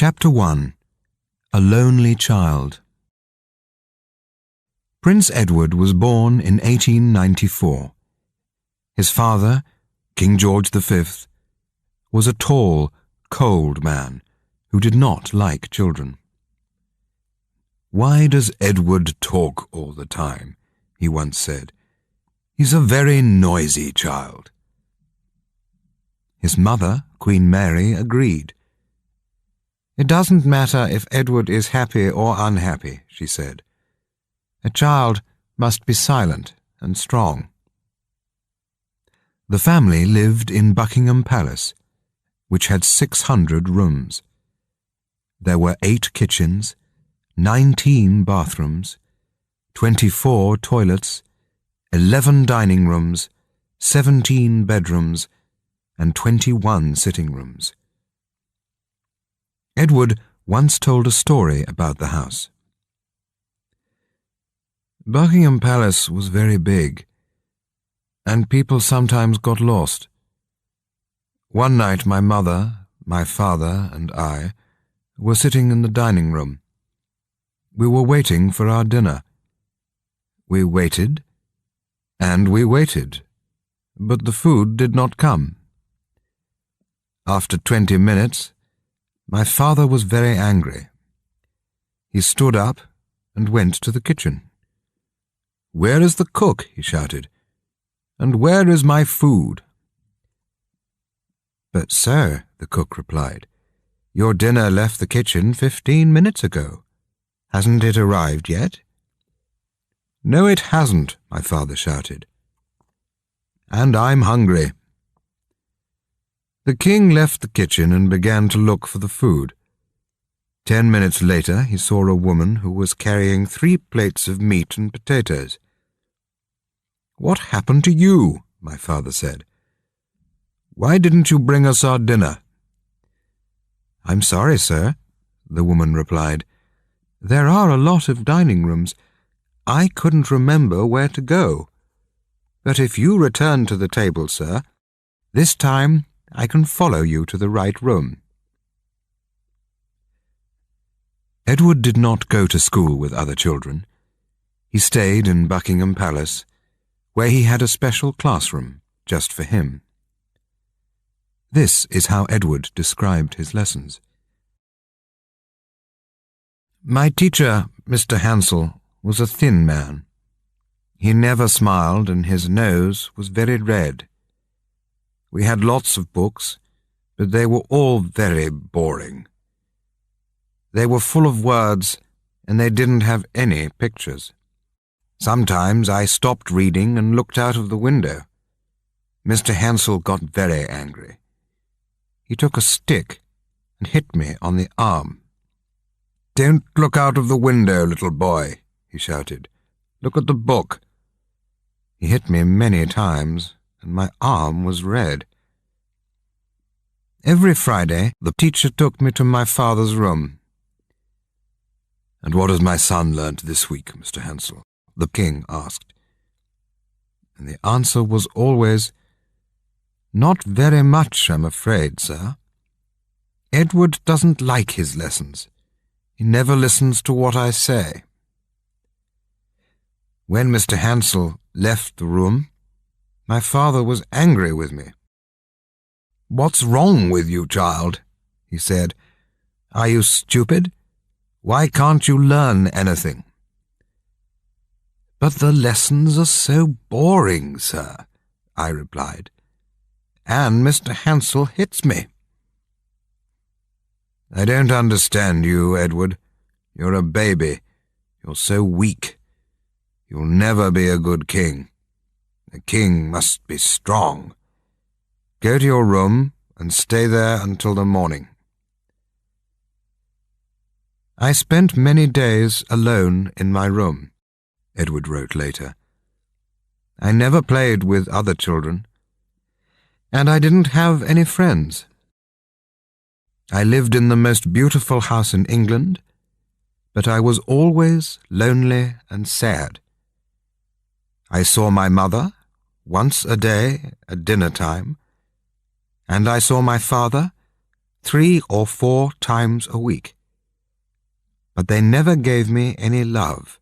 Chapter 1. A Lonely Child. Prince Edward was born in 1894. His father, King George V, was a tall, cold man who did not like children. "Why does Edward talk all the time?" he once said. "He's a very noisy child." His mother, Queen Mary, agreed. "It doesn't matter if Edward is happy or unhappy," she said. "A child must be silent and strong." The family lived in Buckingham Palace, which had 600 rooms. There were 8 kitchens, 19 bathrooms, 24 toilets, 11 dining rooms, 17 bedrooms, and 21 sitting rooms. Edward once told a story about the house. "Buckingham Palace was very big, and people sometimes got lost. One night my mother, my father, and I were sitting in the dining room. We were waiting for our dinner. We waited, and we waited, but the food did not come. After 20 minutes, my father was very angry. He stood up and went to the kitchen. 'Where is the cook?' he shouted. 'And where is my food?' 'But, sir,' the cook replied, 'your dinner left the kitchen 15 minutes ago. Hasn't it arrived yet?' 'No, it hasn't,' my father shouted. 'And I'm hungry.' The king left the kitchen and began to look for the food. 10 minutes later, he saw a woman who was carrying 3 plates of meat and potatoes. 'What happened to you?' my father said. 'Why didn't you bring us our dinner?' 'I'm sorry, sir,' the woman replied. 'There are a lot of dining rooms. I couldn't remember where to go. But if you return to the table, sir, this time I can follow you to the right room.' Edward did not go to school with other children. He stayed in Buckingham Palace, where he had a special classroom just for him. This is how Edward described his lessons. "My teacher, Mr. Hansel, was a thin man. He never smiled and his nose was very red. We had lots of books, but they were all very boring. They were full of words and they didn't have any pictures. Sometimes I stopped reading and looked out of the window. Mr. Hansel got very angry. He took a stick and hit me on the arm. 'Don't look out of the window, little boy,' he shouted. 'Look at the book.' He hit me many times, and my arm was red. Every Friday, the teacher took me to my father's room. 'And what has my son learnt this week, Mr. Hansel?' the king asked. And the answer was always, 'Not very much, I'm afraid, sir. Edward doesn't like his lessons. He never listens to what I say.' When Mr. Hansel left the room, my father was angry with me. 'What's wrong with you, child?' he said. 'Are you stupid? Why can't you learn anything?' 'But the lessons are so boring, sir,' I replied. 'And Mr. Hansel hits me.' 'I don't understand you, Edward. You're a baby. You're so weak. You'll never be a good king. A king must be strong. Go to your room and stay there until the morning.' I spent many days alone in my room, Edward wrote later. I never played with other children, and I didn't have any friends. I lived in the most beautiful house in England, but I was always lonely and sad. I saw my mother once a day at dinner time, and I saw my father 3 or 4 times a week. But they never gave me any love.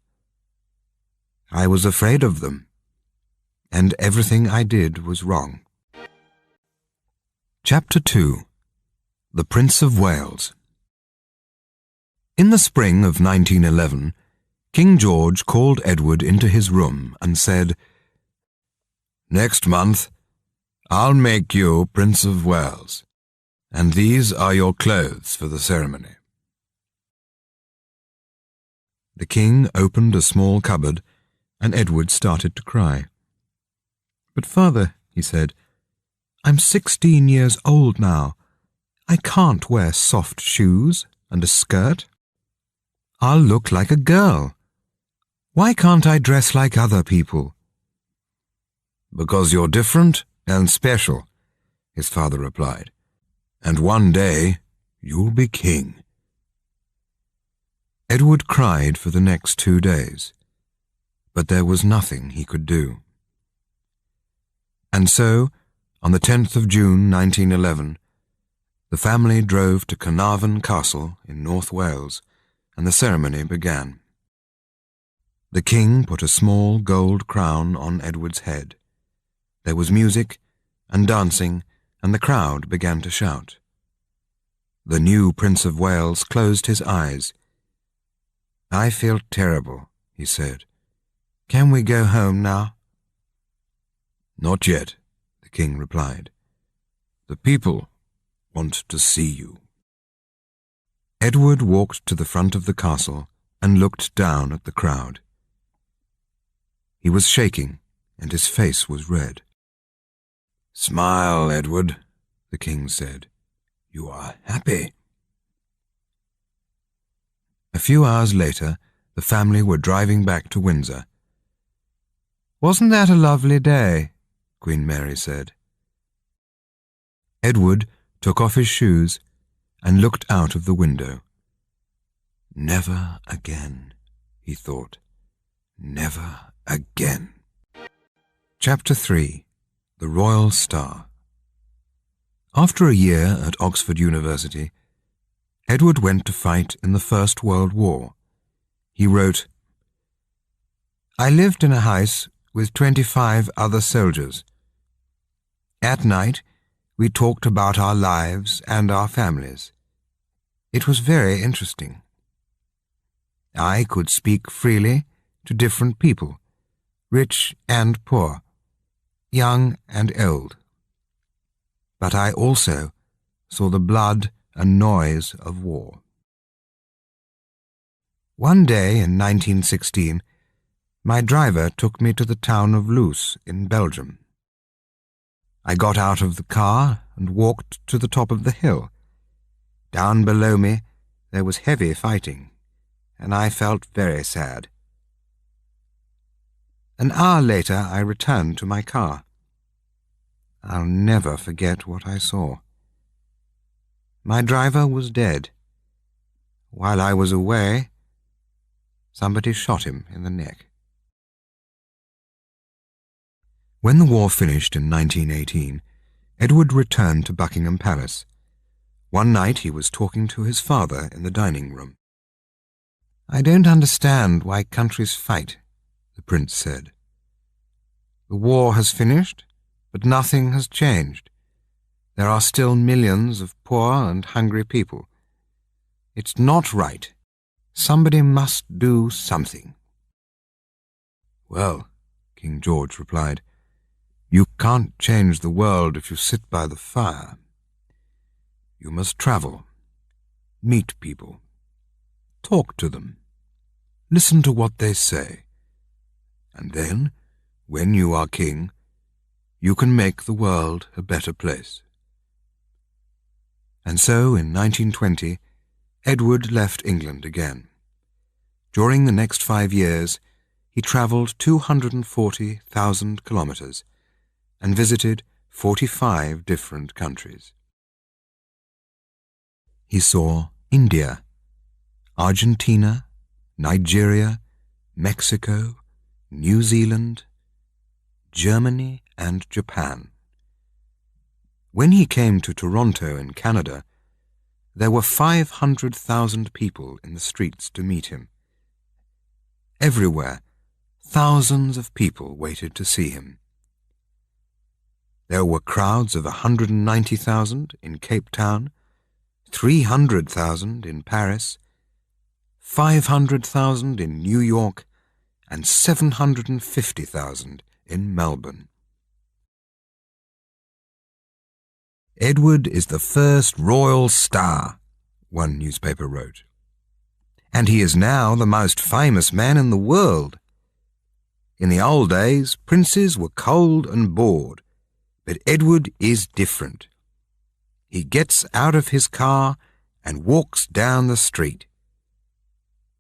I was afraid of them, and everything I did was wrong. Chapter 2. The Prince of Wales. In the spring of 1911, King George called Edward into his room and said, "Next month, I'll make you Prince of Wales, and these are your clothes for the ceremony." The king opened a small cupboard, and Edward started to cry. "But father," he said, "I'm 16 years old now. I can't wear soft shoes and a skirt. I'll look like a girl. Why can't I dress like other people?" "Because you're different and special," his father replied, "and one day you'll be king." Edward cried for the next 2 days, but there was nothing he could do. And so, on the 10th of June 1911, the family drove to Carnarvon Castle in North Wales, and the ceremony began. The king put a small gold crown on Edward's head. There was music and dancing, and the crowd began to shout. The new Prince of Wales closed his eyes. "I feel terrible," he said. "Can we go home now?" "Not yet," the king replied. "The people want to see you." Edward walked to the front of the castle and looked down at the crowd. He was shaking, and his face was red. "Smile, Edward," the king said. "You are happy." A few hours later, the family were driving back to Windsor. "Wasn't that a lovely day?" Queen Mary said. Edward took off his shoes and looked out of the window. "Never again," he thought. "Never again." Chapter 3. The Royal Star. After a year at Oxford University, Edward went to fight in the First World War. He wrote, "I lived in a house with 25 other soldiers. At night, we talked about our lives and our families. It was very interesting. I could speak freely to different people, rich and poor, young and old. But I also saw the blood and noise of war. One day in 1916, my driver took me to the town of Loos in Belgium. I got out of the car and walked to the top of the hill. Down below me there was heavy fighting, and I felt very sad. An hour later I returned to my car. I'll never forget what I saw. My driver was dead. While I was away, somebody shot him in the neck. When the war finished in 1918, Edward returned to Buckingham Palace. One night he was talking to his father in the dining room. "I don't understand why countries fight," the prince said. "The war has finished, but nothing has changed. There are still millions of poor and hungry people. It's not right. Somebody must do something." "Well," King George replied, "you can't change the world if you sit by the fire. You must travel, meet people, talk to them, listen to what they say, and then, when you are king, you can make the world a better place." And so, in 1920, Edward left England again. During the next 5 years, he travelled 240,000 kilometres and visited 45 different countries. He saw India, Argentina, Nigeria, Mexico, New Zealand, Germany, and Japan. When he came to Toronto in Canada, There were 500,000 people in the streets to meet him. Everywhere, thousands of people waited to see him. There were crowds of 190,000 in Cape Town, 300,000 in Paris, 500,000 in New York, and 750,000 in Melbourne. "Edward is the first royal star," one newspaper wrote, "and he is now the most famous man in the world. In the old days, princes were cold and bored, but Edward is different. He gets out of his car and walks down the street.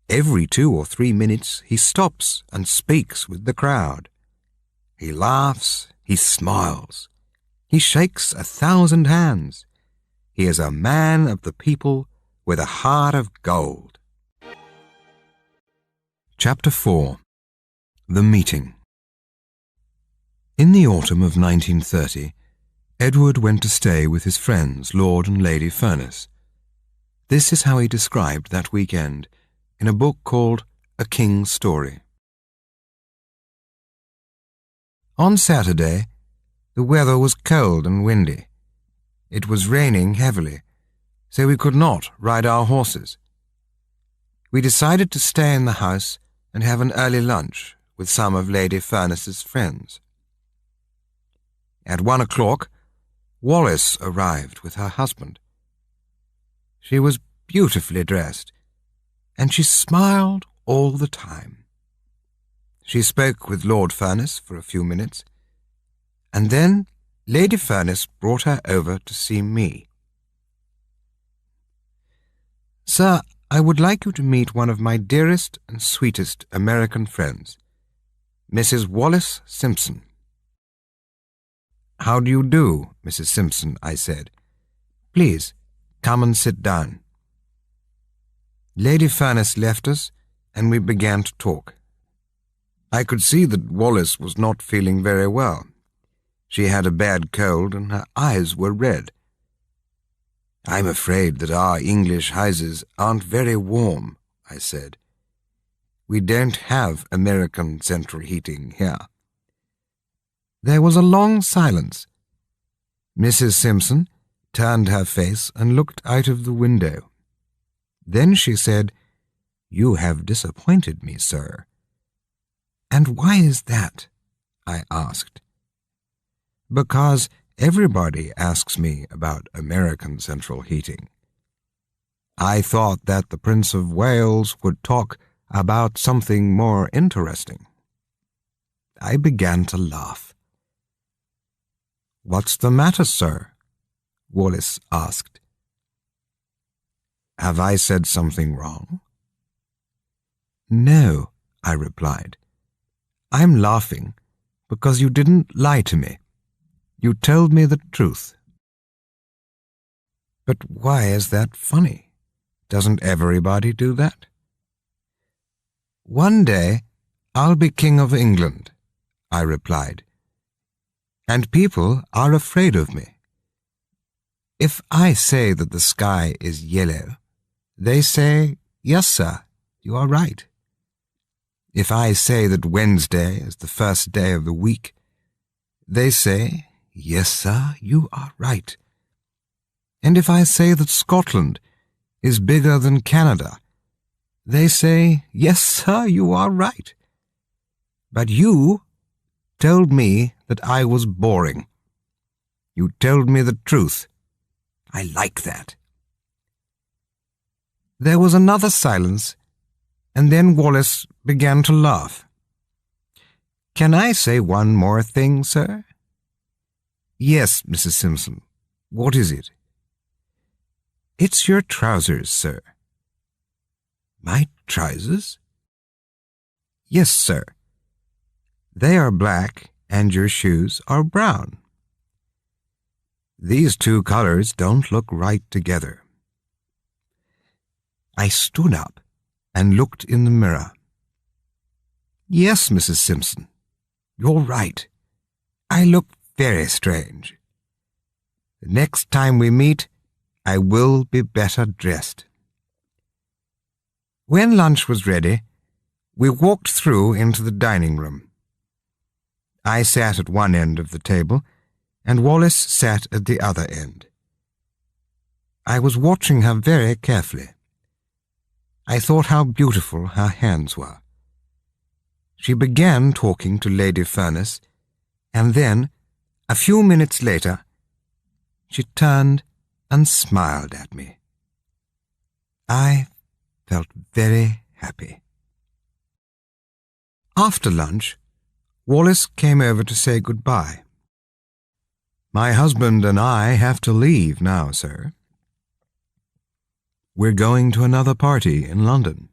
Every 2 or 3 minutes he stops and speaks with the crowd. He laughs, he smiles, he shakes 1,000 hands. He is a man of the people with a heart of gold." Chapter 4. The Meeting. In the autumn of 1930, Edward went to stay with his friends Lord and Lady Furness. This is how he described that weekend in a book called A King's Story. "On Saturday, the weather was cold and windy. It was raining heavily, so we could not ride our horses. We decided to stay in the house and have an early lunch with some of Lady Furness's friends. At 1 o'clock, Wallis arrived with her husband. She was beautifully dressed, and she smiled all the time. She spoke with Lord Furness for a few minutes, and then Lady Furness brought her over to see me. "Sir, I would like you to meet one of my dearest and sweetest American friends, Mrs. Wallis Simpson." "How do you do, Mrs. Simpson?" I said. "Please, come and sit down." Lady Furness left us, and we began to talk. I could see that Wallis was not feeling very well. She had a bad cold, and her eyes were red. "I'm afraid that our English houses aren't very warm," I said. "We don't have American central heating here." There was a long silence. Mrs. Simpson turned her face and looked out of the window. Then she said, "You have disappointed me, sir." "And why is that?" I asked. "Because everybody asks me about American central heating. I thought that the Prince of Wales would talk about something more interesting." I began to laugh. "What's the matter, sir?" Wallis asked. "Have I said something wrong?" "No," I replied. "I'm laughing because you didn't lie to me. You told me the truth." "But why is that funny? Doesn't everybody do that?" "One day I'll be King of England," I replied, "and people are afraid of me. If I say that the sky is yellow, they say, 'Yes, sir, you are right.' If I say that Wednesday is the first day of the week, they say, 'Yes, sir, you are right.' And if I say that Scotland is bigger than Canada, they say, 'Yes, sir, you are right.' But you told me that I was boring. You told me the truth. I like that." There was another silence, and then Wallis began to laugh. "Can I say one more thing, sir?" "Yes, Mrs. Simpson. What is it?" "It's your trousers, sir." "My trousers?" "Yes, sir. They are black, and your shoes are brown. These two colors don't look right together." I stood up and looked in the mirror. "Yes, Mrs. Simpson, you're right. I look very strange. The next time we meet, I will be better dressed. When lunch was ready, we walked through into the dining room. I sat at one end of the table, and Wallis sat at the other end. I was watching her very carefully. I thought how beautiful her hands were. She began talking to Lady Furness, and then, a few minutes later, she turned and smiled at me. I felt very happy. After lunch, Wallis came over to say goodbye. My husband and I have to leave now, sir. We're going to another party in London.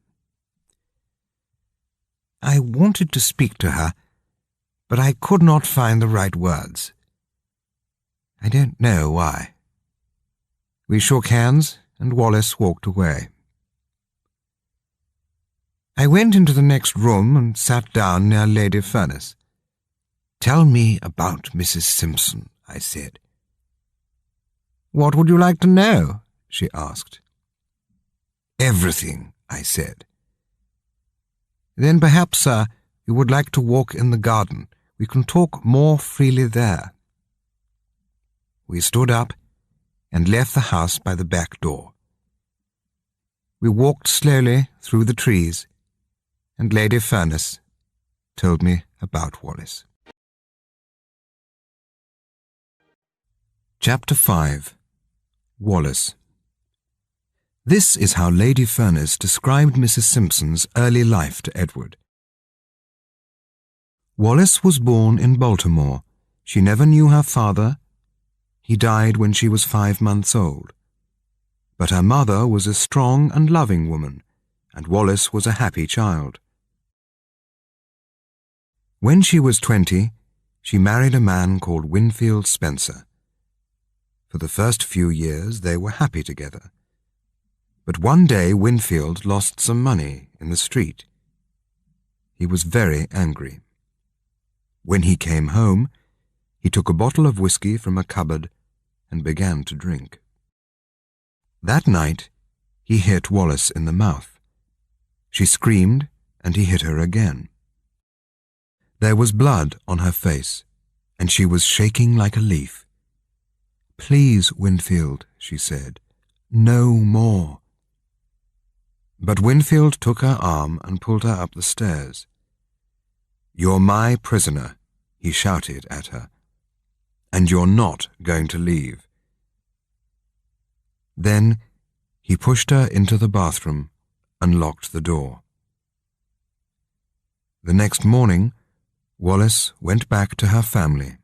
I wanted to speak to her, but I could not find the right words. I don't know why. We shook hands, and Wallis walked away. I went into the next room and sat down near Lady Furness. "Tell me about Mrs. Simpson," I said. "What would you like to know?" she asked. "Everything," I said. "Then perhaps, sir, you would like to walk in the garden. We can talk more freely there." We stood up and left the house by the back door. We walked slowly through the trees, and Lady Furness told me about Wallis. Chapter 5. Wallis. This is how Lady Furness described Mrs. Simpson's early life to Edward. Wallis was born in Baltimore. She never knew her father. He died when she was 5 months old. But her mother was a strong and loving woman, and Wallis was a happy child. When she was 20, she married a man called Winfield Spencer. For the first few years they were happy together. But one day Winfield lost some money in the street. He was very angry. When he came home, he took a bottle of whiskey from a cupboard and began to drink. That night, he hit Wallis in the mouth. She screamed, and he hit her again. There was blood on her face, and she was shaking like a leaf. "Please, Winfield," she said, "no more." But Winfield took her arm and pulled her up the stairs. "You're my prisoner," he shouted at her, "and you're not going to leave." Then he pushed her into the bathroom and locked the door. The next morning, Wallis went back to her family.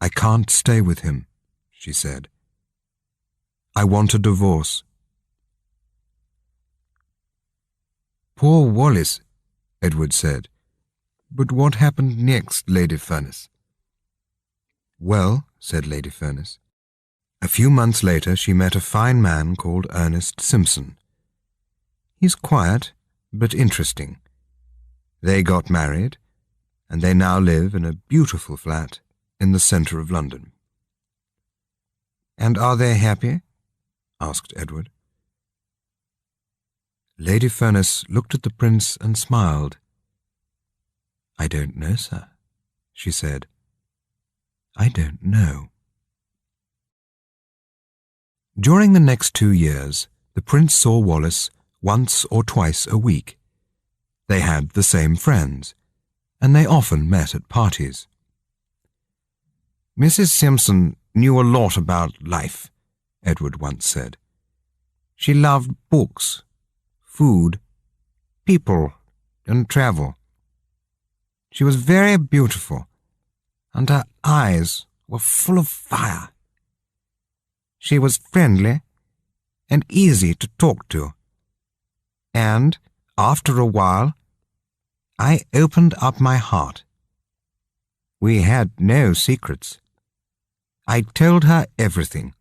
"I can't stay with him," she said. "I want a divorce." "Poor Wallis," Edward said. "But what happened next, Lady Furness?" "Well," said Lady Furness, "a few months later she met a fine man called Ernest Simpson. He's quiet, but interesting. They got married, and they now live in a beautiful flat in the centre of London." "And are they happy?" asked Edward. Lady Furness looked at the prince and smiled. "I don't know, sir," she said. "I don't know." During the next 2 years, the prince saw Wallis once or twice a week. They had the same friends, and they often met at parties. "Mrs. Simpson knew a lot about life," Edward once said. "She loved books, food, people, and travel. She was very beautiful, and her eyes were full of fire. She was friendly and easy to talk to. And, after a while, I opened up my heart. We had no secrets. I told her everything.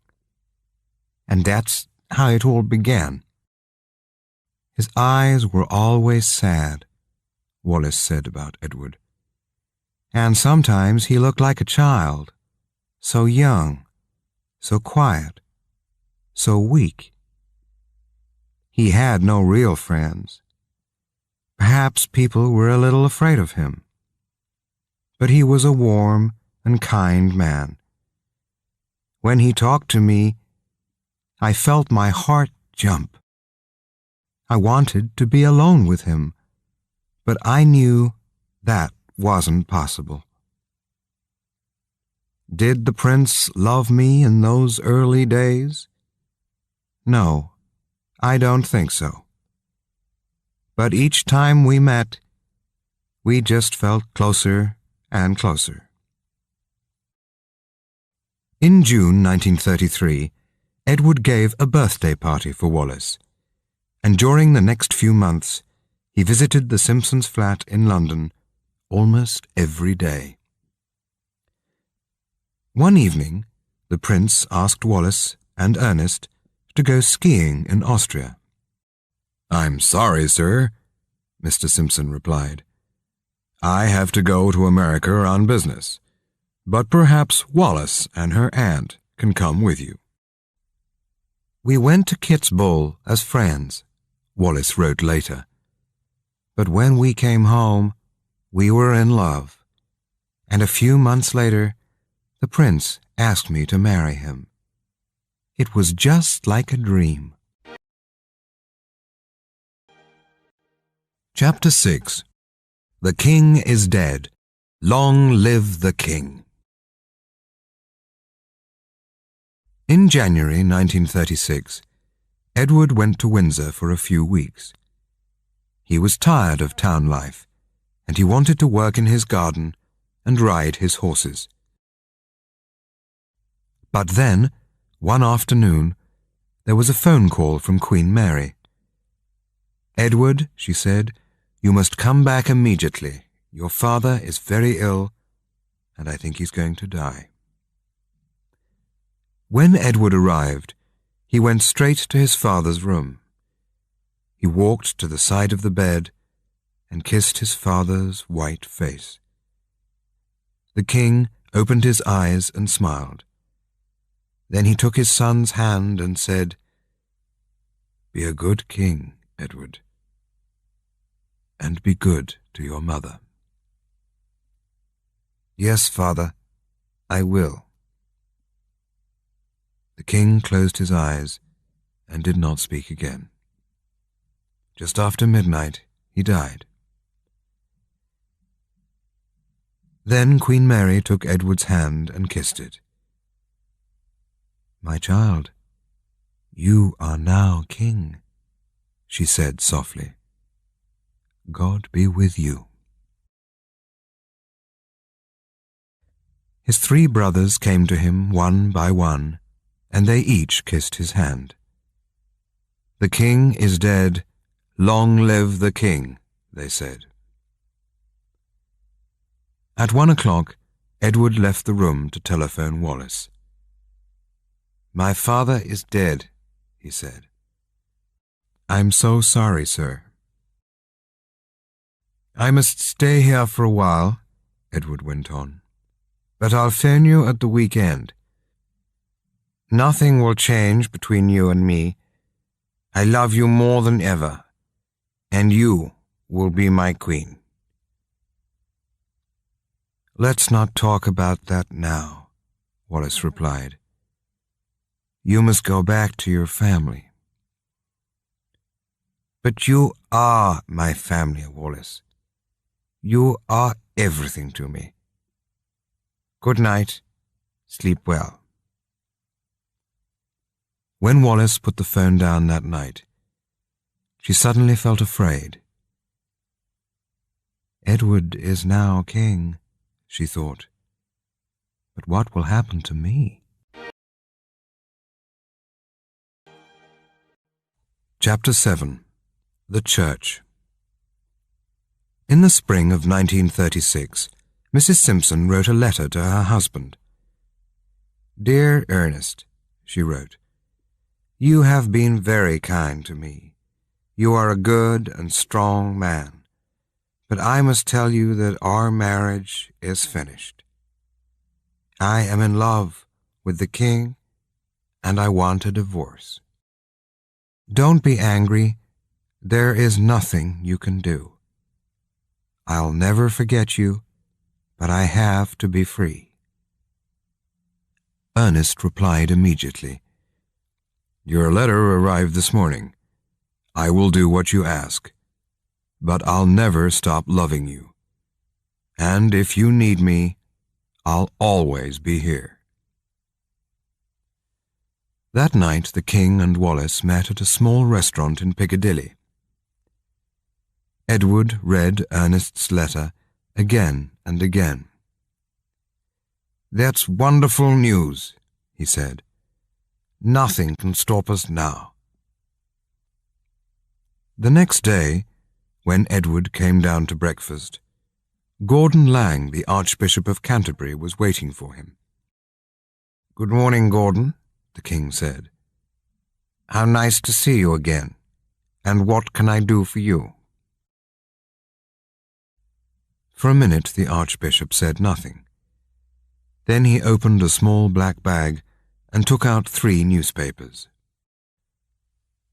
And that's how it all began." "His eyes were always sad," Wallis said about Edward. "And sometimes he looked like a child, so young, so quiet." so weak. He had no real friends. Perhaps people were a little afraid of him. But he was a warm and kind man. When he talked to me, I felt my heart jump. I wanted to be alone with him, but I knew that wasn't possible. Did the prince love me in those early days? No, I don't think so. But each time we met, we just felt closer and closer. In June 1933, Edward gave a birthday party for Wallace, and during the next few months, he visited the Simpsons' flat in London almost every day. One evening, the prince asked Wallace and Ernest to go skiing in Austria. "I'm sorry, sir," Mr. Simpson replied. "I have to go to America on business, but perhaps Wallace and her aunt can come with you." "We went to Kit's Ball as friends," Wallace wrote later. "But when we came home, we were in love, and a few months later, the prince asked me to marry him. It was just like a dream." Chapter 6. The King is Dead. Long live the King. In January 1936, Edward went to Windsor for a few weeks. He was tired of town life, and he wanted to work in his garden and ride his horses. But then, one afternoon, there was a phone call from Queen Mary. "Edward," she said, "you must come back immediately. Your father is very ill, and I think he's going to die." When Edward arrived, he went straight to his father's room. He walked to the side of the bed and kissed his father's white face. The king opened his eyes and smiled. Then he took his son's hand and said, "Be a good king, Edward, and be good to your mother." "Yes, father, I will." The king closed his eyes and did not speak again. Just after midnight, he died. Then Queen Mary took Edward's hand and kissed it. "My child, you are now king," she said softly. "God be with you." His 3 brothers came to him one by one, and they each kissed his hand. "The king is dead. Long live the king," they said. At 1 o'clock, Edward left the room to telephone Wallace. "My father is dead," he said. "I'm so sorry, sir." "I must stay here for a while," Edward went on, "but I'll phone you at the weekend. Nothing will change between you and me. I love you more than ever, and you will be my queen." "Let's not talk about that now," Wallace replied. "You must go back to your family." "But you are my family, Wallace. You are everything to me. Good night. Sleep well." When Wallace put the phone down that night, she suddenly felt afraid. "Edward is now king," she thought. "But what will happen to me?" Chapter 7. The Church. In the spring of 1936, Mrs. Simpson wrote a letter to her husband. "Dear Ernest," she wrote, "you have been very kind to me. You are a good and strong man. But I must tell you that our marriage is finished. I am in love with the king, and I want a divorce. Don't be angry. There is nothing you can do. I'll never forget you, but I have to be free." Ernest replied immediately, "Your letter arrived this morning. I will do what you ask, but I'll never stop loving you. And if you need me, I'll always be here." That night the King and Wallace met at a small restaurant in Piccadilly. Edward read Ernest's letter again and again. "That's wonderful news," he said. "Nothing can stop us now." The next day, when Edward came down to breakfast, Gordon Laing, the Archbishop of Canterbury, was waiting for him. "Good morning, Gordon," the King said. "How nice to see you again. And what can I do for you?" For a minute the Archbishop said nothing. Then he opened a small black bag and took out 3 newspapers.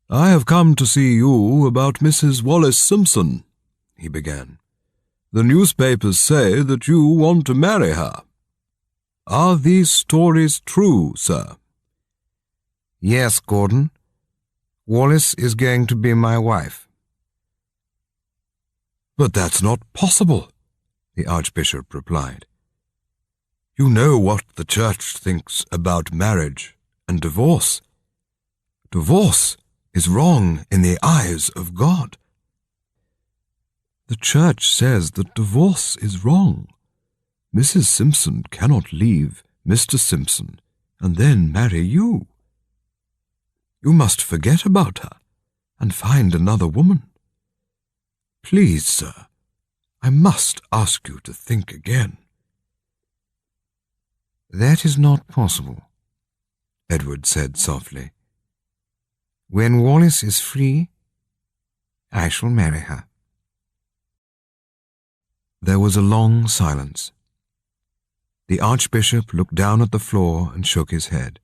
"I have come to see you about Mrs. Wallis Simpson," he began. "The newspapers say that you want to marry her. Are these stories true, sir?" "Yes, Gordon. Wallis is going to be my wife." "But that's not possible," the Archbishop replied. "You know what the Church thinks about marriage and divorce. Divorce is wrong in the eyes of God." "The Church says that divorce is wrong. Mrs. Simpson cannot leave Mr. Simpson and then marry you. You must forget about her and find another woman. Please, sir, I must ask you to think again." "That is not possible," Edward said softly. "When Wallis is free, I shall marry her." There was a long silence. The Archbishop looked down at the floor and shook his head.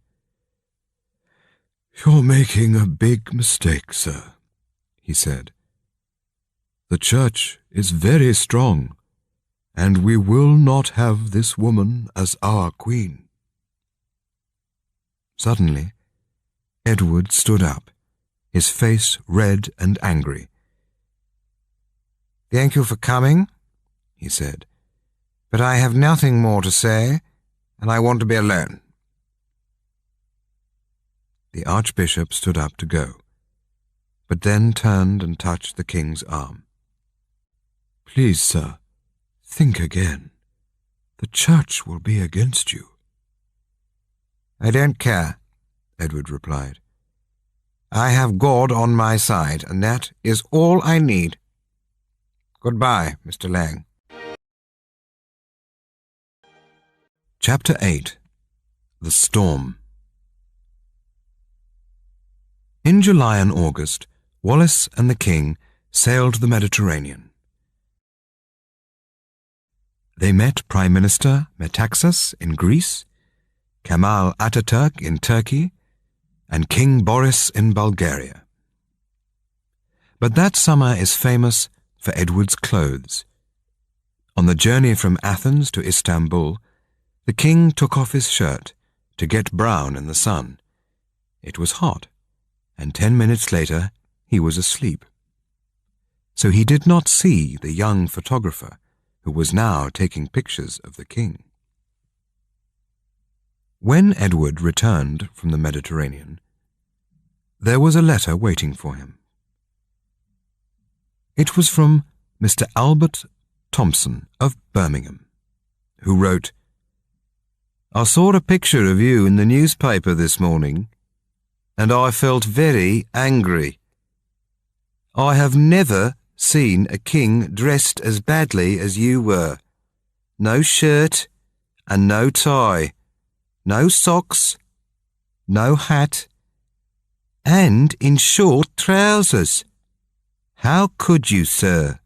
"You're making a big mistake, sir," he said. "The Church is very strong, and we will not have this woman as our queen." Suddenly, Edward stood up, his face red and angry. "Thank you for coming," he said, "but I have nothing more to say, and I want to be alone." The Archbishop stood up to go, but then turned and touched the King's arm. "Please, sir, think again. The Church will be against you." "I don't care," Edward replied. "I have God on my side, and that is all I need. Goodbye, Mr. Laing." Chapter 8. The Storm. In July and August, Wallace and the King sailed the Mediterranean. They met Prime Minister Metaxas in Greece, Kemal Ataturk in Turkey, and King Boris in Bulgaria. But that summer is famous for Edward's clothes. On the journey from Athens to Istanbul, the King took off his shirt to get brown in the sun. It was hot, and 10 minutes later he was asleep. So he did not see the young photographer who was now taking pictures of the King. When Edward returned from the Mediterranean, there was a letter waiting for him. It was from Mr. Albert Thompson of Birmingham, who wrote, "I saw a picture of you in the newspaper this morning, and I felt very angry. I have never seen a king dressed as badly as you were. No shirt and no tie, no socks, no hat, and in short trousers. How could you, sir?"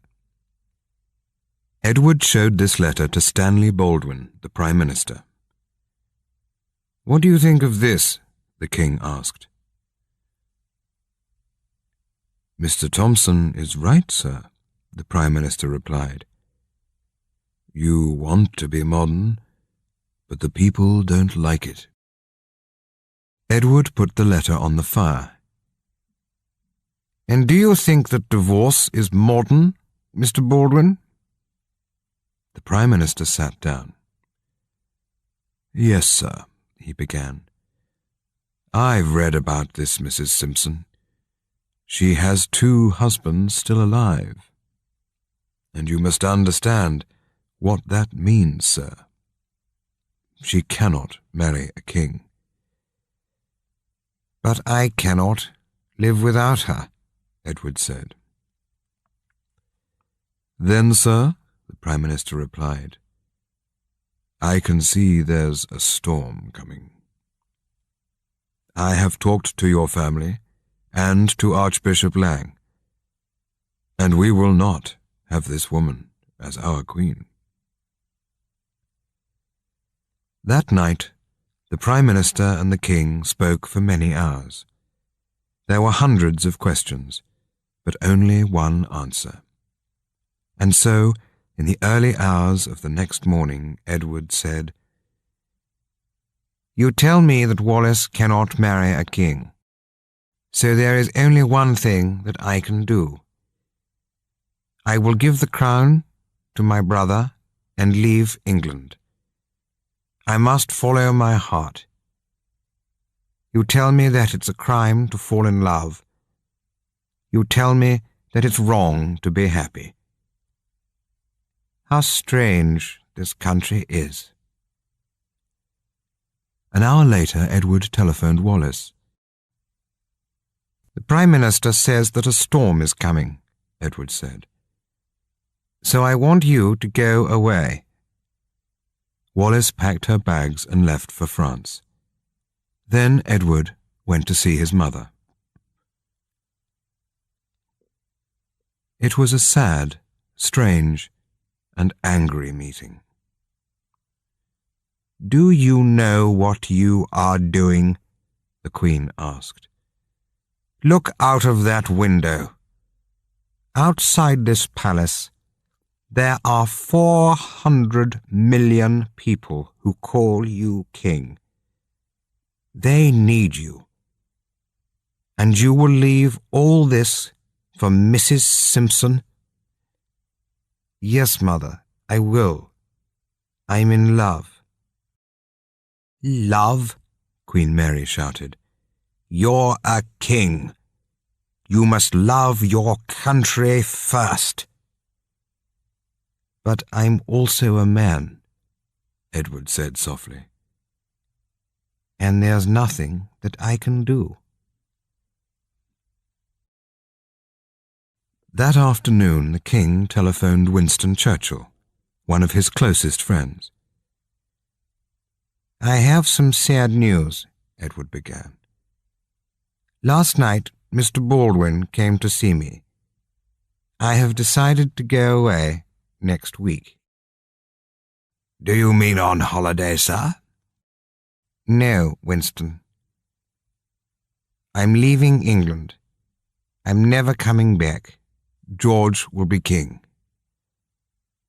Edward showed this letter to Stanley Baldwin, the Prime Minister. "What do you think of this?" the king asked. Mr. Thompson is right, sir, the Prime Minister replied. You want to be modern, but the people don't like it. Edward put the letter on the fire. And do you think that divorce is modern, Mr. Baldwin? The Prime Minister sat down. Yes, sir, he began. I've read about this Mrs. Simpson. She has 2 husbands still alive. And you must understand what that means, sir. She cannot marry a king. But I cannot live without her, Edward said. Then, sir, the Prime Minister replied, I can see there's a storm coming. I have talked to your family and to Archbishop Lang, and we will not have this woman as our queen. That night, the Prime Minister and the King spoke for many hours. There were hundreds of questions, but only one answer. And so, in the early hours of the next morning, Edward said, You tell me that Wallace cannot marry a king, so there is only one thing that I can do. I will give the crown to my brother and leave England. I must follow my heart. You tell me that it's a crime to fall in love. You tell me that it's wrong to be happy. How strange this country is. An hour later, Edward telephoned Wallace. The Prime Minister says that a storm is coming, Edward said. So I want you to go away. Wallace packed her bags and left for France. Then Edward went to see his mother. It was a sad, strange, and angry meeting. Do you know what you are doing? The Queen asked. Look out of that window. Outside this palace, there are 400 million people who call you king. They need you. And you will leave all this for Mrs. Simpson? Yes, Mother, I will. I'm in love. Love? Queen Mary shouted. You're a king. You must love your country first. But I'm also a man, Edward said softly. And there's nothing that I can do. That afternoon the King telephoned Winston Churchill, one of his closest friends. I have some sad news, Edward began. Last night Mr. Baldwin came to see me. I have decided to go away next week. Do you mean on holiday, sir? No, Winston. I'm leaving England. I'm never coming back. George will be king.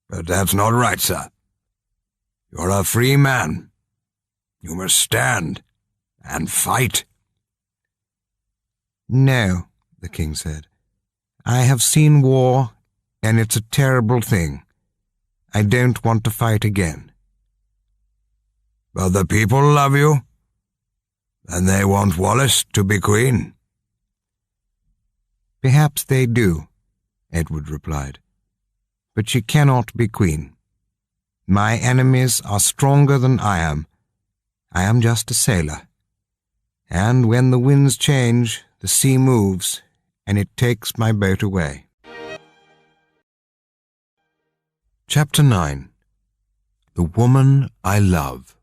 But that's not right, sir. You're a free man. You must stand and fight. No, the King said. I have seen war, and it's a terrible thing. I don't want to fight again. But the people love you, and they want Wallace to be queen. Perhaps they do, Edward replied. But she cannot be queen. My enemies are stronger than I am. I am just a sailor. And when the winds change, the sea moves, and it takes my boat away. Chapter 9. The Woman I Love.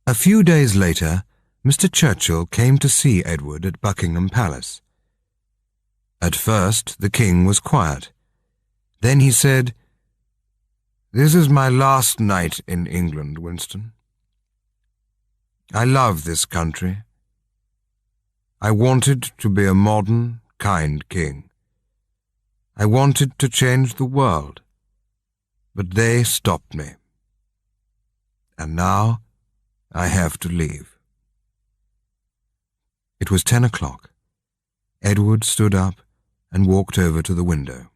A few days later, Mr. Churchill came to see Edward at Buckingham Palace. At first, the King was quiet. Then he said, This is my last night in England, Winston. I love this country. I wanted to be a modern, kind king. I wanted to change the world, but they stopped me. And now I have to leave. It was 10 o'clock. Edward stood up and walked over to the window.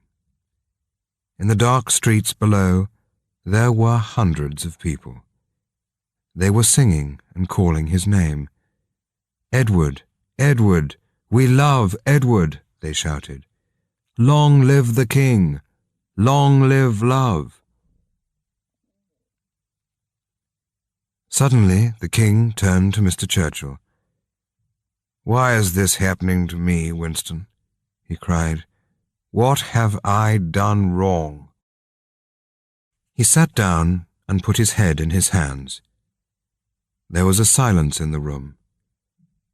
In the dark streets below, there were hundreds of people. They were singing and calling his name. "Edward, Edward, we love Edward," they shouted. "Long live the king! Long live love!" Suddenly, the king turned to Mr. Churchill. "Why is this happening to me, Winston?" he cried. "What have I done wrong?" He sat down and put his head in his hands. There was a silence in the room,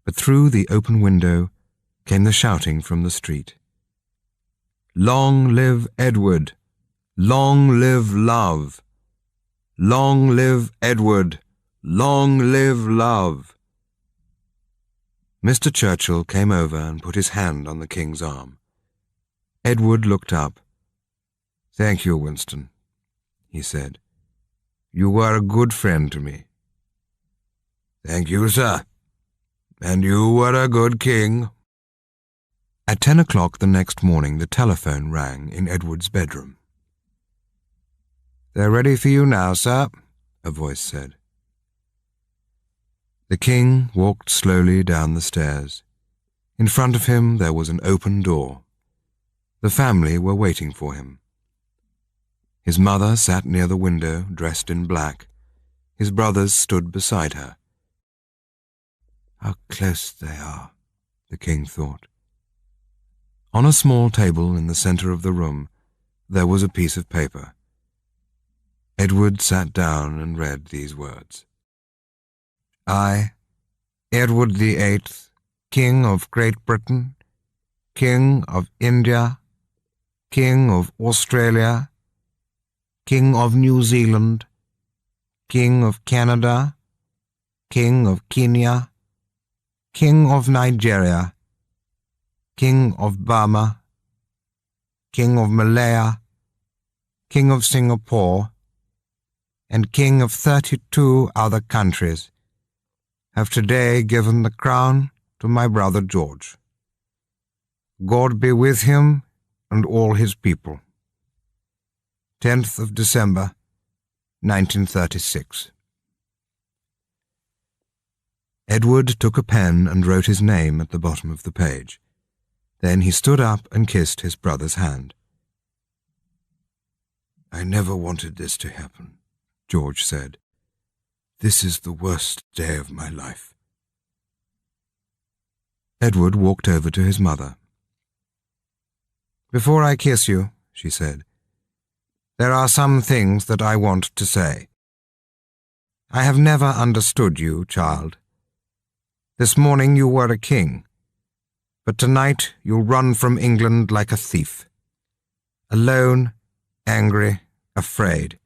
but through the open window came the shouting from the street. "Long live Edward! Long live love! Long live Edward! Long live love!" Mr. Churchill came over and put his hand on the king's arm. Edward looked up. "Thank you, Winston," he said. "You were a good friend to me." "Thank you, sir. And you were a good king." At 10 o'clock the next morning, the telephone rang in Edward's bedroom. "They're ready for you now, sir," a voice said. The king walked slowly down the stairs. In front of him there was an open door. The family were waiting for him. His mother sat near the window, dressed in black. His brothers stood beside her. "How close they are," the king thought. On a small table in the center of the room, there was a piece of paper. Edward sat down and read these words. "I, Edward VIII, King of Great Britain, King of India, King of Australia, King of New Zealand, King of Canada, King of Kenya, King of Nigeria, King of Burma, King of Malaya, King of Singapore, and King of 32 other countries, have today given the crown to my brother George. God be with him and all his people. 10th of December, 1936. Edward took a pen and wrote his name at the bottom of the page. Then he stood up and kissed his brother's hand. "I never wanted this to happen," George said. "This is the worst day of my life." Edward walked over to his mother. "Before I kiss you," she said, "there are some things that I want to say. I have never understood you, child. This morning you were a king, but tonight you run from England like a thief. Alone, angry, afraid.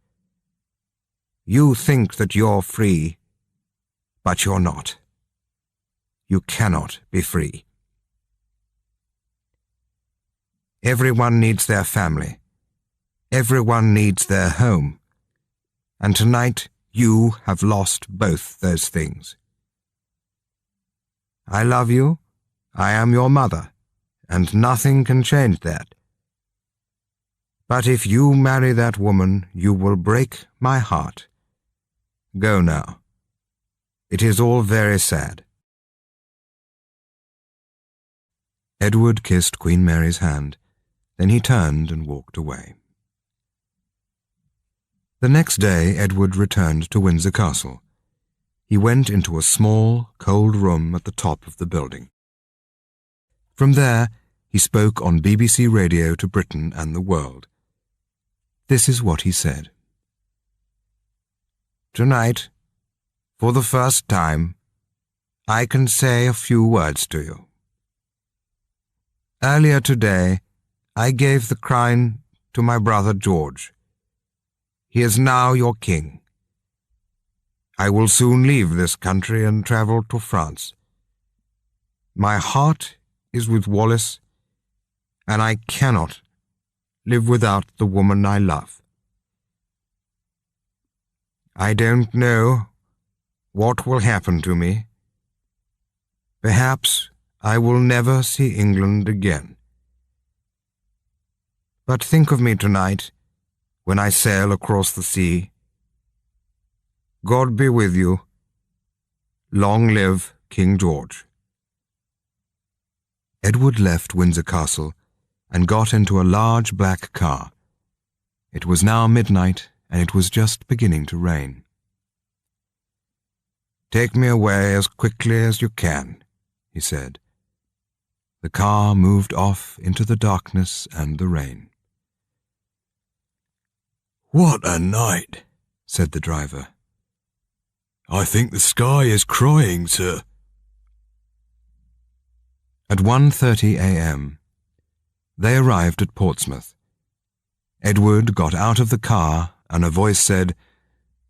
You think that you're free, but you're not. You cannot be free. Everyone needs their family. Everyone needs their home. And tonight you have lost both those things. I love you. I am your mother, and nothing can change that. But if you marry that woman, you will break my heart. Go now. It is all very sad." Edward kissed Queen Mary's hand. Then he turned and walked away. The next day Edward returned to Windsor Castle. He went into a small, cold room at the top of the building. From there, he spoke on BBC Radio to Britain and the world. This is what he said. "Tonight, for the first time, I can say a few words to you. Earlier today, I gave the crown to my brother George. He is now your king. I will soon leave this country and travel to France. My heart is with Wallis, and I cannot live without the woman I love. I don't know what will happen to me. Perhaps I will never see England again. But think of me tonight when I sail across the sea. God be with you. Long live King George. Edward left Windsor Castle and got into a large black car. It was now midnight, and it was just beginning to rain. "Take me away as quickly as you can," he said. The car moved off into the darkness and the rain. "What a night," said the driver. "I think the sky is crying, sir." At 1:30 a.m., they arrived at Portsmouth. Edward got out of the car, and a voice said,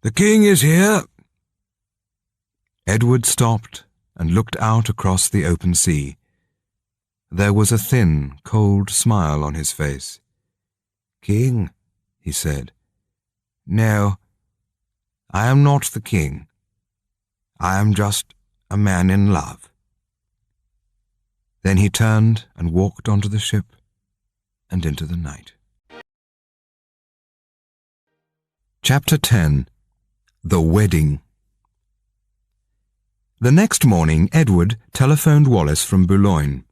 "The King is here." Edward stopped and looked out across the open sea. There was a thin, cold smile on his face. "King," he said. "No, I am not the king. I am just a man in love." Then he turned and walked onto the ship and into the night. Chapter 10. The Wedding. The next morning, Edward telephoned Wallis from Boulogne.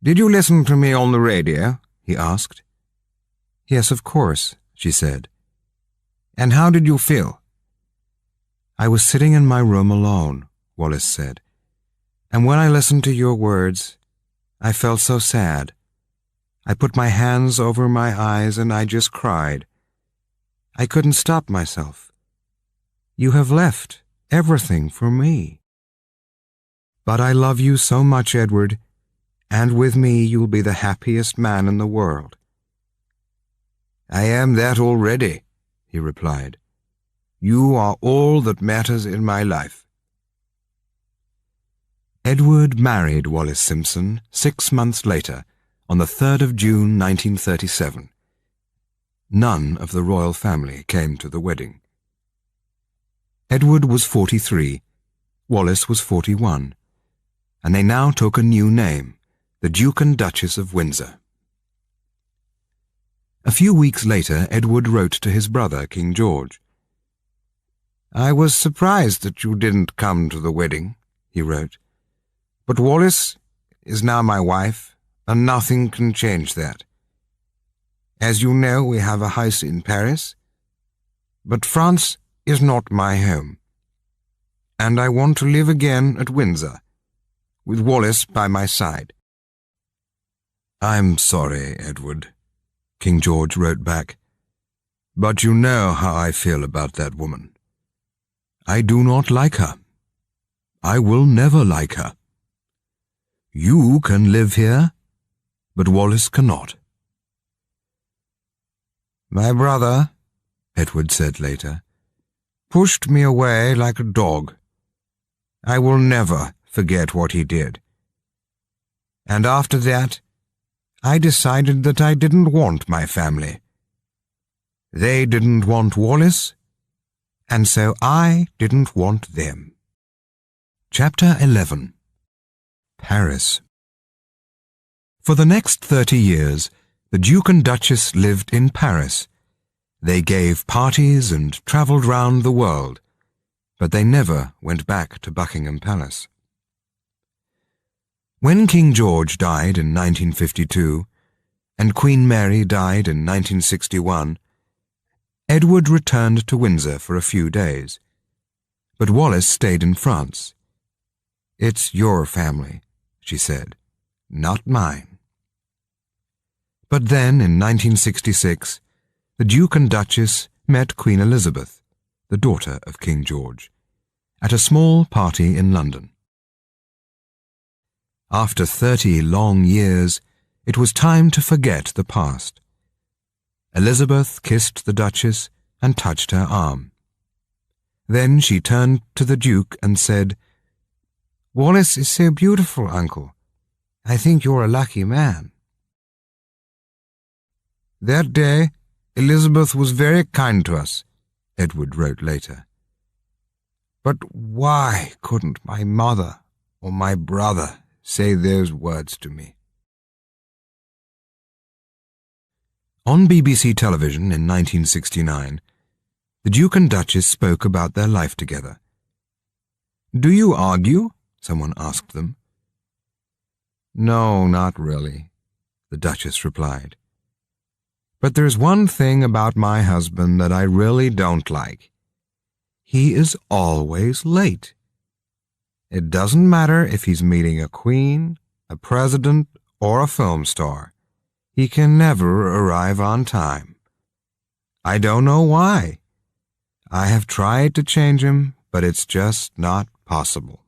"Did you listen to me on the radio?" he asked. "Yes, of course," she said. "And how did you feel?" "I was sitting in my room alone," Wallis said. "And when I listened to your words, I felt so sad. I put my hands over my eyes and I just cried. I couldn't stop myself. You have left everything for me. But I love you so much, Edward, and with me you'll be the happiest man in the world." "I am that already," he replied. "You are all that matters in my life." Edward married Wallis Simpson 6 months later, on the 3rd of June 1937. None of the royal family came to the wedding. Edward was 43, Wallis was 41, and they now took a new name, the Duke and Duchess of Windsor. A few weeks later, Edward wrote to his brother, King George. "I was surprised that you didn't come to the wedding," he wrote. "But Wallis is now my wife, and nothing can change that. As you know, we have a house in Paris, but France is not my home, and I want to live again at Windsor, with Wallis by my side." "I'm sorry, Edward," King George wrote back, "but you know how I feel about that woman. I do not like her. I will never like her. You can live here, but Wallis cannot." "My brother," Edward said later, "pushed me away like a dog. I will never forget what he did. And after that, I decided that I didn't want my family. They didn't want Wallis, and so I didn't want them." Chapter 11. Paris. For the next 30 years, the Duke and Duchess lived in Paris. They gave parties and travelled round the world, but they never went back to Buckingham Palace. When King George died in 1952, and Queen Mary died in 1961, Edward returned to Windsor for a few days, but Wallis stayed in France. "It's your family," she said, "not mine." But then, in 1966, the Duke and Duchess met Queen Elizabeth, the daughter of King George, at a small party in London. After 30 long years, it was time to forget the past. Elizabeth kissed the Duchess and touched her arm. Then she turned to the Duke and said, "Wallace is so beautiful, Uncle. I think you're a lucky man." "That day, Elizabeth was very kind to us," Edward wrote later. "But why couldn't my mother or my brother say those words to me?" On BBC television in 1969, the Duke and Duchess spoke about their life together. "Do you argue?" someone asked them. "No, not really," the Duchess replied. "But there's one thing about my husband that I really don't like. He is always late. It doesn't matter if he's meeting a queen, a president, or a film star. He can never arrive on time. I don't know why. I have tried to change him, but it's just not possible."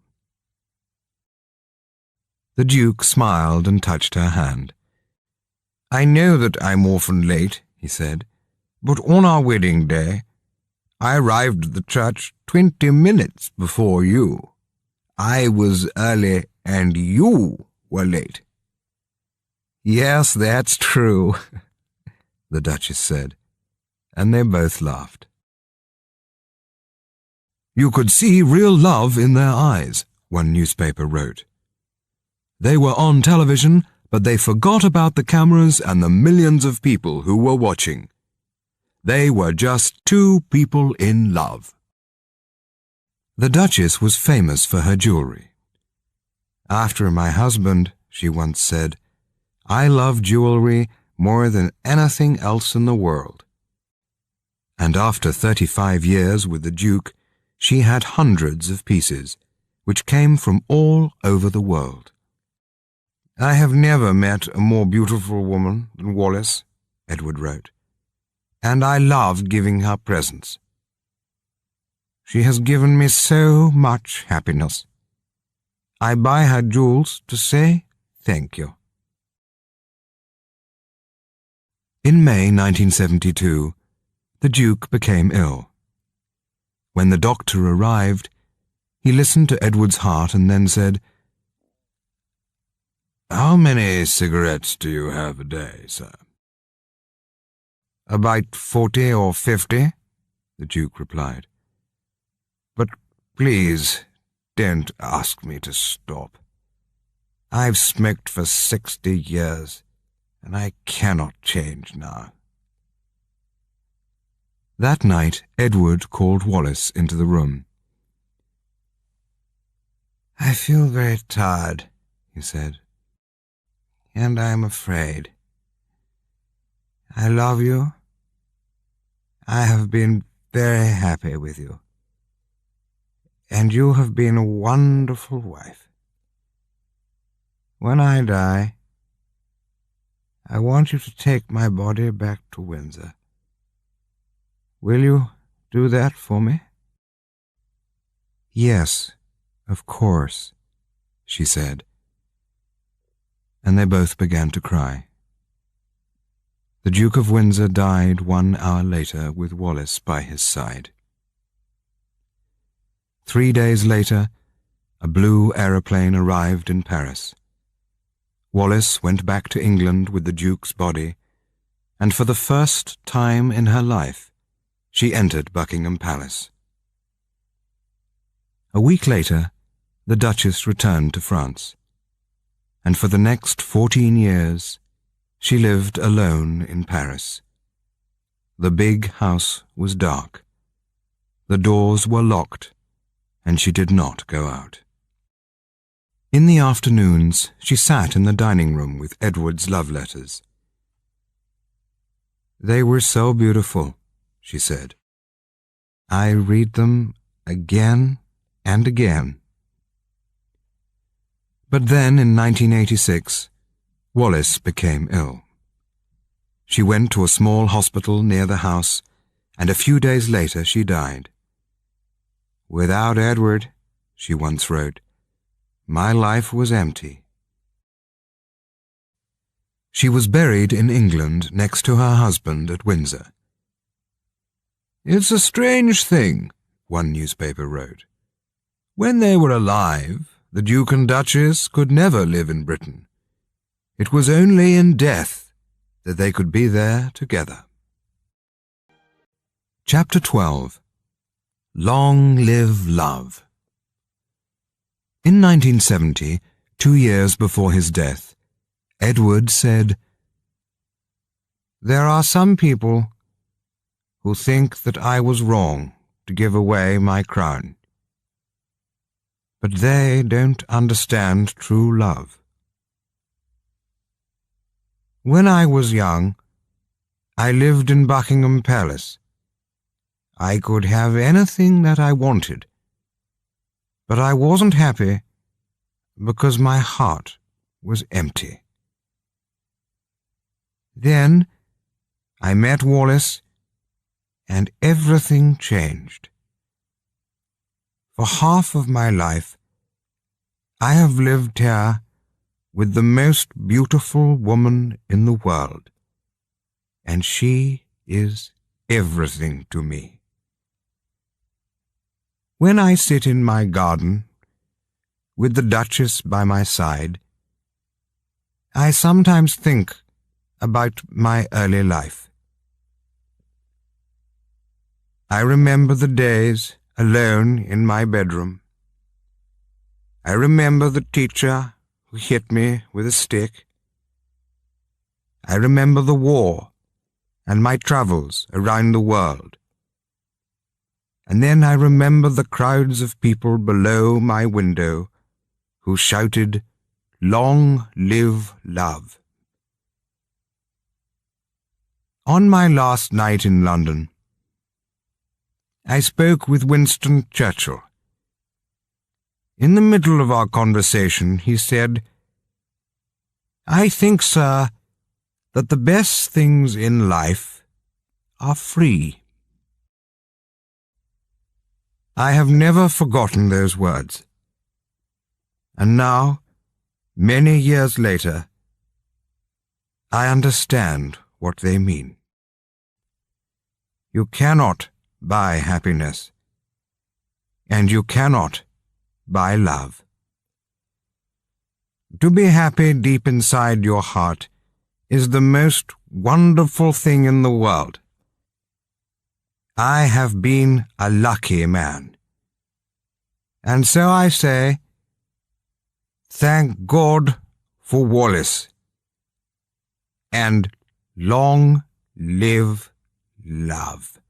The Duke smiled and touched her hand. "I know that I'm often late," he said, "but on our wedding day, I arrived at the church 20 minutes before you. I was early and you were late." "Yes, that's true," the Duchess said, and they both laughed. "You could see real love in their eyes," one newspaper wrote. "They were on television, but they forgot about the cameras and the millions of people who were watching. They were just two people in love." The Duchess was famous for her jewelry. "After my husband," she once said, "I love jewelry more than anything else in the world." And after 35 years with the Duke, she had hundreds of pieces, which came from all over the world. "I have never met a more beautiful woman than Wallis," Edward wrote, "and I loved giving her presents. She has given me so much happiness. I buy her jewels to say thank you." In May 1972, the Duke became ill. When the doctor arrived, he listened to Edward's heart and then said, "How many cigarettes do you have a day, sir?" "About 40 or 50, the Duke replied. "But please don't ask me to stop. I've smoked for 60 years, and I cannot change now." That night, Edward called Wallis into the room. "I feel very tired," he said, "and I'm afraid. I love you. I have been very happy with you, and you have been a wonderful wife. When I die, I want you to take my body back to Windsor. Will you do that for me?" "Yes, of course," she said, and they both began to cry. The Duke of Windsor died 1 hour later with Wallis by his side. 3 days later, a blue aeroplane arrived in Paris. Wallis went back to England with the Duke's body, and for the first time in her life, she entered Buckingham Palace. A week later, the Duchess returned to France, and for the next 14 years, she lived alone in Paris. The big house was dark. The doors were locked, and she did not go out. In the afternoons, she sat in the dining room with Edward's love letters. "They were so beautiful," she said. "I read them again and again." But then, in 1986, Wallis became ill. She went to a small hospital near the house, and a few days later she died. "Without Edward," she once wrote, "my life was empty." She was buried in England next to her husband at Windsor. "It's a strange thing," one newspaper wrote. When they were alive, the Duke and Duchess could never live in Britain. It was only in death that they could be there together. Chapter 12. Long Live Love. In 1970, 2 years before his death, Edward said, "There are some people who think that I was wrong to give away my crown. But they don't understand true love. When I was young, I lived in Buckingham Palace. I could have anything that I wanted, but I wasn't happy because my heart was empty. Then I met Wallis, and everything changed. For half of my life, I have lived here with the most beautiful woman in the world, and she is everything to me. When I sit in my garden, with the Duchess by my side, I sometimes think about my early life. I remember the days alone in my bedroom. I remember the teacher who hit me with a stick. I remember the war and my travels around the world. And then I remember the crowds of people below my window who shouted, "Long live love." On my last night in London, I spoke with Winston Churchill. In the middle of our conversation, he said, "I think, sir, that the best things in life are free." I have never forgotten those words. And now, many years later, I understand what they mean. You cannot buy happiness, and you cannot buy love. To be happy deep inside your heart is the most wonderful thing in the world. I have been a lucky man. And so I say, thank God for Wallis, and long live love.